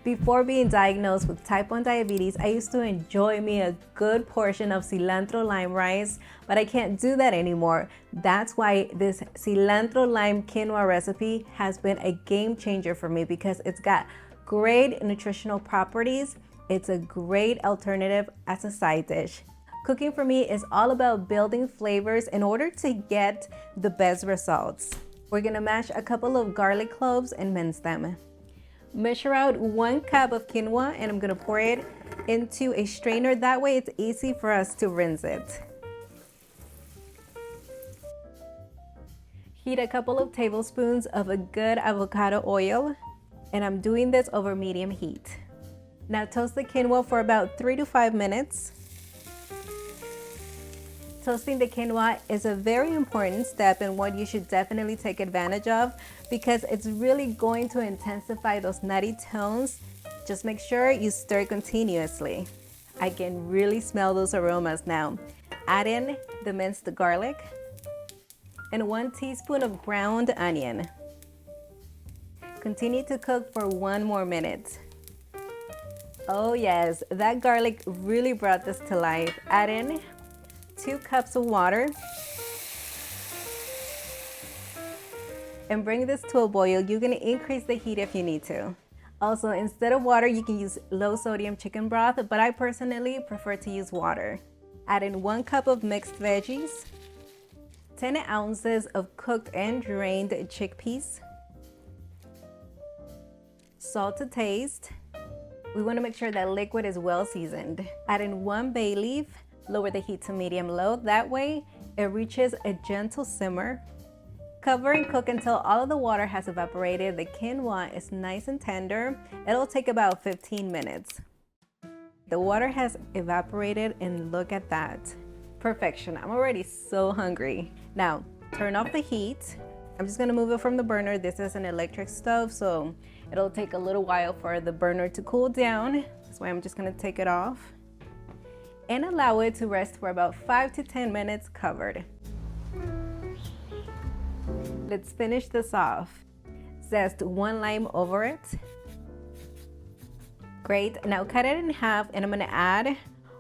Before being diagnosed with type 1 diabetes, I used to enjoy me a good portion of cilantro lime rice, but I can't do that anymore. That's why this cilantro lime quinoa recipe has been a game changer for me because it's got great nutritional properties. It's a great alternative as a side dish. Cooking for me is all about building flavors in order to get the best results. We're gonna mash a couple of garlic cloves and mince them. Measure out 1 cup of quinoa and I'm gonna pour it into a strainer. That way it's easy for us to rinse it. Heat a couple of tablespoons of a good avocado oil, and I'm doing this over medium heat. Now toast the quinoa for about 3 to 5 minutes. Toasting the quinoa is a very important step and what you should definitely take advantage of because it's really going to intensify those nutty tones. Just make sure you stir continuously. I can really smell those aromas now. Add in the minced garlic and 1 teaspoon of ground onion. Continue to cook for 1 more minute. Oh yes, that garlic really brought this to life. Add in 2 cups of water and bring this to a boil. You're gonna increase the heat if you need to. Also, instead of water, you can use low sodium chicken broth, but I personally prefer to use water. Add in 1 cup of mixed veggies, 10 ounces of cooked and drained chickpeas, salt to taste. We wanna make sure that liquid is well seasoned. Add in 1 bay leaf. Lower the heat to medium-low. That way, it reaches a gentle simmer. Cover and cook until all of the water has evaporated. The quinoa is nice and tender. It'll take about 15 minutes. The water has evaporated and look at that. Perfection. I'm already so hungry. Now, turn off the heat. I'm just gonna move it from the burner. This is an electric stove, so it'll take a little while for the burner to cool down. That's why I'm just gonna take it off and allow it to rest for about 5 to 10 minutes covered. Let's finish this off. Zest 1 lime over it. Great, now cut it in half and I'm gonna add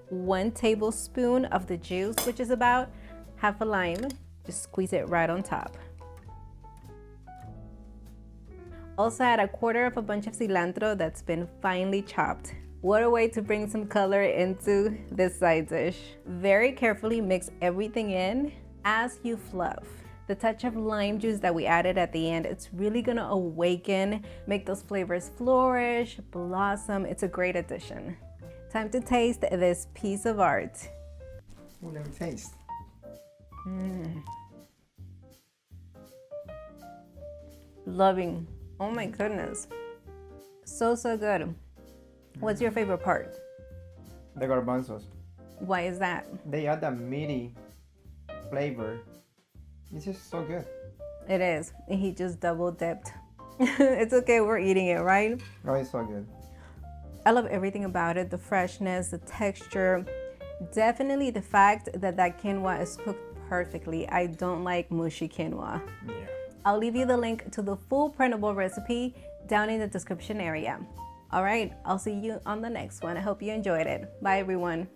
1 tablespoon of the juice, which is about half a lime. Just squeeze it right on top. Also add 1/4 of a bunch of cilantro that's been finely chopped. What a way to bring some color into this side dish. Very carefully mix everything in as you fluff. The touch of lime juice that we added at the end, it's really gonna awaken, make those flavors flourish, blossom. It's a great addition. Time to taste this piece of art. Oh, let me taste. Loving. Oh my goodness. So good. What's your favorite part? The garbanzos. Why is that? They add that meaty flavor. It's just so good. It is. He just double dipped. It's okay, we're eating it, right? Oh, it's so good. I love everything about it. The freshness, the texture. Definitely the fact that quinoa is cooked perfectly. I don't like mushy quinoa. Yeah. I'll leave you the link to the full printable recipe down in the description area. All right, I'll see you on the next one. I hope you enjoyed it. Bye, everyone.